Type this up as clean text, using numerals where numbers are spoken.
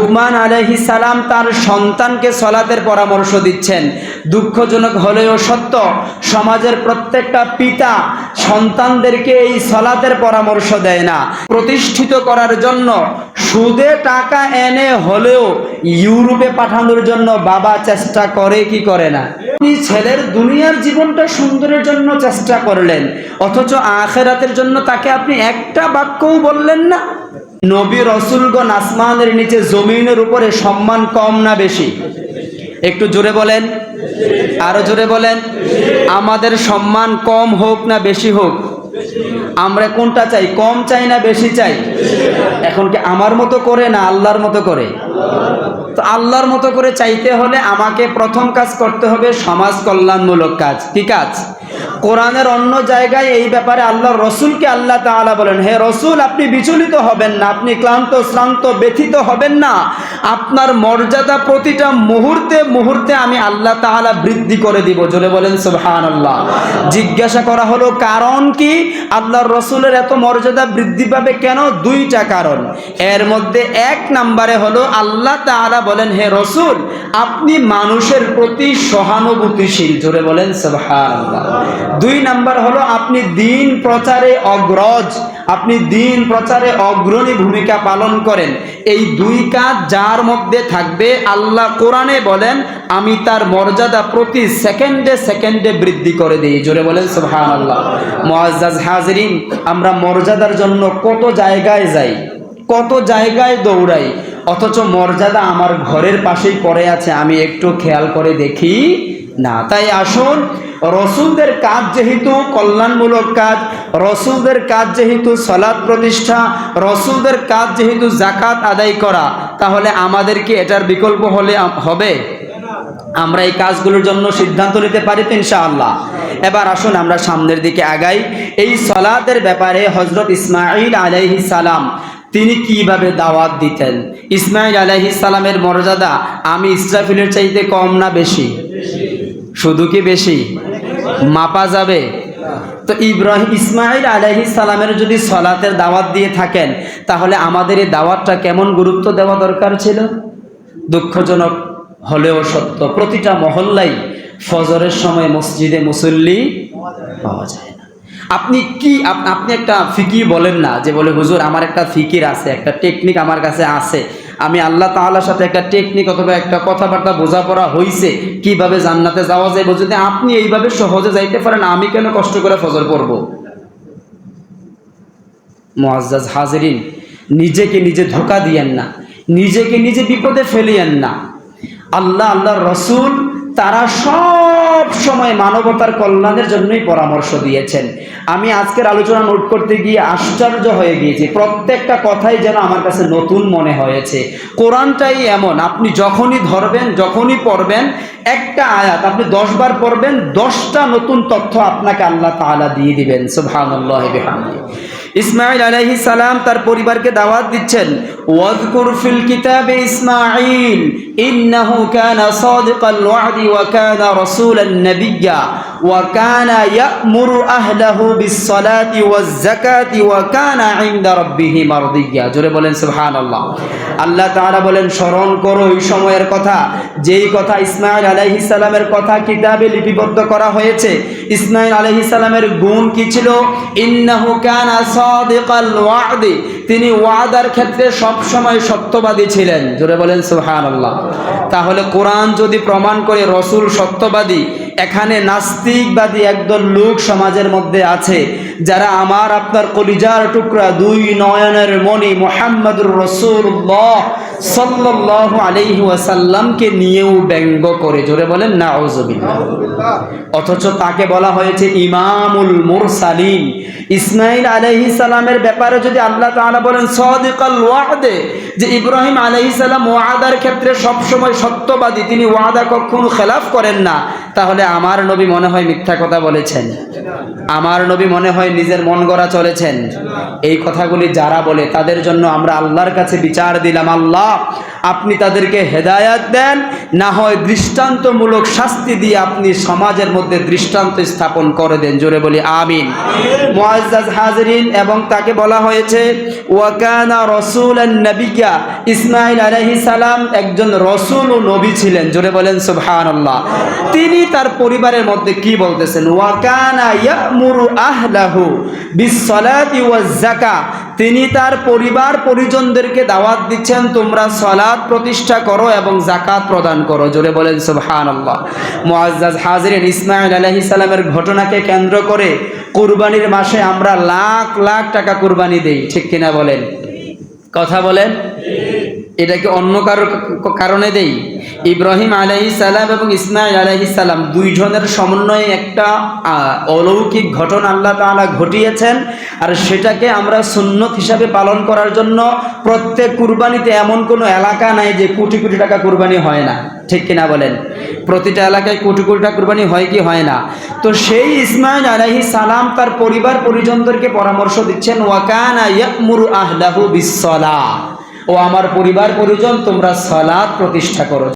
লুকমান আলাইহিস সালাম তার সন্তানকে সালাতের পরামর্শ দিচ্ছেন। দুঃখজনক হলেও সত্য, সমাজের প্রত্যেকটা পিতা সন্তানদেরকে এই সালাতের পরামর্শ দেয় না। প্রতিষ্ঠিত করার জন্য সুদে টাকা এনে হলেও ইউরোপে পাঠানোর জন্য বাবা চেষ্টা করে কি করে না? আপনি ছেলের দুনিয়ার জীবনটা সুন্দরের জন্য চেষ্টা করলেন, অথচ আখিরাতের জন্য তাকে আপনি একটা বাক্যও বললেন না। নবী রাসূলগণ আসমানের নিচে জমিনের উপরে সম্মান কম না বেশি? একটু জোরে বলেন, আরো জোরে বলেন। আমাদের সম্মান কম হোক না বেশি হোক? আমরা কোনটা চাই? কম চাই না বেশি চাই? এখন কি আমার মতো করে না আল্লাহর মতো করে? তো আল্লাহর মতো করে চাইতে হলে আমাকে প্রথম কাজ করতে হবে সমাজ কল্যাণমূলক কাজ। কি কাজ? কোরআনের অন্য জায়গায় এই ব্যাপারে আল্লাহর রাসূলকে আল্লাহ তাআলা বলেন, হে রাসূল, আপনি বিচলিত হবেন না, আপনি ক্লান্ত শ্রান্ত ব্যথিত হবেন না, আপনার মর্যাদা প্রতিটা মুহূর্তে মুহূর্তে আমি আল্লাহ তাআলা বৃদ্ধি করে দিব। জোরে বলেন সুবহানাল্লাহ। জিজ্ঞাসা করা হলো কারণ কি? আল্লাহর রাসূলের এত মর্যাদা বৃদ্ধি পাবে কেন? দুইটা কারণ। এর মধ্যে এক নম্বরে হলো আল্লাহ তাআলা বলেন, হে রাসূল, আপনি মানুষের প্রতি সহানুভূতিশীল। জোরে বলেন সুবহানাল্লাহ। দুই নাম্বার হলো আপনি দ্বীন প্রচারে অগ্রজ, আপনি দ্বীন প্রচারে অগ্রণী ভূমিকা পালন করেন। এই দুই কাজ যার মধ্যে থাকবে, আল্লাহ কোরআনে বলেন আমি তার মর্যাদা প্রতি সেকেন্ডে সেকেন্ডে বৃদ্ধি করে দিই। জোরে বলেন সুবহানাল্লাহ। মুআজ্জাজ হাজিরিন, আমরা মর্যাদার জন্য কত জায়গায় যাই, কত জায়গায় দৌড়াই, অথচ মর্যাদা আমার ঘরের পাশেই পড়ে আছে, আমি একটু খেয়াল করে দেখি না। তাই আসুন, রাসূলদের কাজ যেহেতু কল্যাণমূলক কাজ, রাসূলদের কাজ যেহেতু সালাত প্রতিষ্ঠা, রাসূলদের কাজ যেহেতু যাকাত আদায় করা, তাহলে আমাদেরকে এটার বিকল্প হলে হবে? আমরা এই কাজগুলোর জন্য সিদ্ধান্ত নিতে পারি তো ইনশাআল্লাহ। এবার আসুন আমরা সামনের দিকে আগাই। এই সালাতের ব্যাপারে হযরত ইসমাঈল আলাইহিস সালাম তিনি কিভাবে দাওয়াত দিতেন? ইসমাঈল আলাইহিস সালামের মর্যাদা আমি ইসরাফিলের চাইতে কম না বেশি? শুধু কি বেশি? মাপা যাবে? তো ইসমাঈল আলাইহিস সালামের যদি সালাতের দাওয়াত দিয়ে থাকেন, তাহলে আমাদের এই দাওয়াতটা কেমন গুরুত্ব দেওয়া দরকার ছিল? দুঃখজনক হলেও সত্য, প্রতিটা মহল্লায় ফজরের সময় মসজিদে মুসল্লি পাওয়া যায় না। আপনি একটা ফিকির বলেন না, যে বলে হুজুর আমার একটা ফিকির আছে, একটা টেকনিক আমার কাছে আছে, আমি আল্লাহ তাআলার সাথে একটা টেকনিক অথবা একটা কথাবার্তা বোঝাপড়া হইছে কিভাবে জান্নাতে যাওয়া যায়। যদি আপনি এইভাবে সহজে যাইতে পারেন, আমি কেন কষ্ট করে ফজর পড়ব? মুআজ্জাজ হাজিরিন, নিজেকে নিজে ধোঁকা দিয়েন না, নিজেকে নিজে বিপদে ফেলিয়েন না। আল্লাহর রাসূল তারা সব সময় মানবতার কল্যাণের জন্যই পরামর্শ দিয়েছেন। আমি আজকের আলোচনা নোট করতে গিয়ে আশ্চর্য হয়ে গিয়েছি, প্রত্যেকটা কথাই যেন আমার কাছে নতুন মনে হয়েছে। কোরআনটাই এমন, আপনি যখনই ধরবেন, যখনই পড়বেন, একটা আয়াত আপনি 10 বার পড়বেন, 10টা নতুন তথ্য আপনাকে আল্লাহ তাআলা দিয়ে দিবেন। সুবহানাল্লাহি বিহামদিহি। ইসমাঈল আলাইহিস সালাম তার পরিবারকে দাওয়াত দিচ্ছেন, ওয়াযকুর ফিল কিতাবে ইসমাঈল ইন্নাহু কানা সাদিকাল ওয়া'দি ওয়া কানা রাসূলান নাবিয়্যা ওয়া কানা ইয়া'মুরু আহলাহু বিস-সালাতি ওয়াজ-যাকাতি ওয়া কানা 'ইনদা রাব্বিহি মারদিয়্যা। জোরে বলেন সুবহানাল্লাহ। আল্লাহ তাআলা বলেন স্মরণ করো ওই সময়ের কথা, যেই কথা ইসমাঈল আলাইহিস সালামের কথা কিতাবে লিপিবদ্ধ করা হয়েছে। ইসমাঈল আলাইহিস সালামের গুণ কি ছিল? ইন্নাহু কানা সাদিকাল ওয়া'দি, তিনি ওয়াদার ক্ষেত্রে সব সময় সত্যবাদী ছিলেন। জোরে বলেন সুবহানাল্লাহ। তাহলে কোরআন যদি প্রমাণ করে রাসূল সত্যবাদী, এখানে নাস্তিকবাদী একদল লোক সমাজের মধ্যে আছে, যারা আমার আপনার কলিজার টুকরা, দুই নয়নের মণি মুহাম্মদুর রাসূলুল্লাহ সাল্লাল্লাহু আলাইহি ওয়াসাল্লামকে নিয়েও ব্যঙ্গ করে। জোরে বলেন নাউযুবিল্লাহ। অথচ তাকে বলা হয়েছে ইমামুল মুরসালিন। ইসমাঈল আলাইহিস সালামের ব্যাপারে যদি আল্লাহ তাআলা বলেন সাদিকাল ওয়া'দে, যে ইব্রাহিম আলাইহিস সালাম ওয়াদার ক্ষেত্রে সব সময় সত্যবাদী, তিনি ওয়াদা কখনো খেলাফ করেন না, তাহলে আমার নবী মনে হয় মিথ্যা কথা বলেছেন? আমার নবী মনে হয় নিজের মন গড়া চলেছেন? এই কথাগুলি যারা বলে তাদের জন্য আমরা আল্লাহর কাছে বিচার দিলাম, আল্লাহ আপনি তাদেরকে হেদায়েত দেন, না হয় দৃষ্টান্তমূলক শাস্তি দিয়ে আপনি সমাজের মধ্যে দৃষ্টান্ত স্থাপন করে দেন। জোরে বলি আমিন। মুআজ্জাজ হাজিরিন, এবং তাকে বলা হয়েছে ওয়াকানা রাসূলান নাবিয়্যা, ইসমাঈল আলাইহিস সালাম একজন রাসূল ও নবী ছিলেন। জোরে বলেন সুবহানাল্লাহ। তিনি তার পরিবারের মধ্যে কি বলতেছেন? ওয়াকানা ইয়ামুরু আহলাহু বিসসালাতি ওয়াজ যাকাত, তিনি তার পরিবার পরিজনদেরকে দাওয়াত দিচ্ছেন তোমরা সালাত প্রতিষ্ঠা করো এবং যাকাত প্রদান করো। জোরে বলেন সুবহানাল্লাহ। মুআজ্জাজ হাজিরিন, ইসমাঈল আলাইহিস সালামের ঘটনাকে কেন্দ্র করে কুরবানির মাসে আমরা লাখ লাখ টাকা কুরবানি দেই, ঠিক কিনা বলেন? কথা বলেন। এটা কি অন্য কারণে দেই? ইব্রাহিম আলাইহিস সালাম এবং ইসমাঈল আলাইহিস সালাম দুইজনের সমন্বয়ে একটা অলৌকিক ঘটনা আল্লাহ তাআলা ঘটিয়েছেন, আর সেটাকে আমরা সুন্নত হিসাবে পালন করার জন্য প্রত্যেক কুরবানিতে এমন কোনো এলাকা নাই যে কোটি কোটি টাকা কুরবানি হয় না, ঠিক কিনা বলেন? প্রতিটা এলাকায় কোটি কোটি টাকা কুরবানি হয় কি হয় না? তো সেই ইসমাঈল আলাইহিস সালাম তার পরিবার পরিজনদেরকে পরামর্শ দিচ্ছেন ওয়াকানা ইয়ামুরু আহলাহু বিসসালাহ, ও আমার পরিবার পরিজন তোমরা সালাত প্রতিষ্ঠা করো।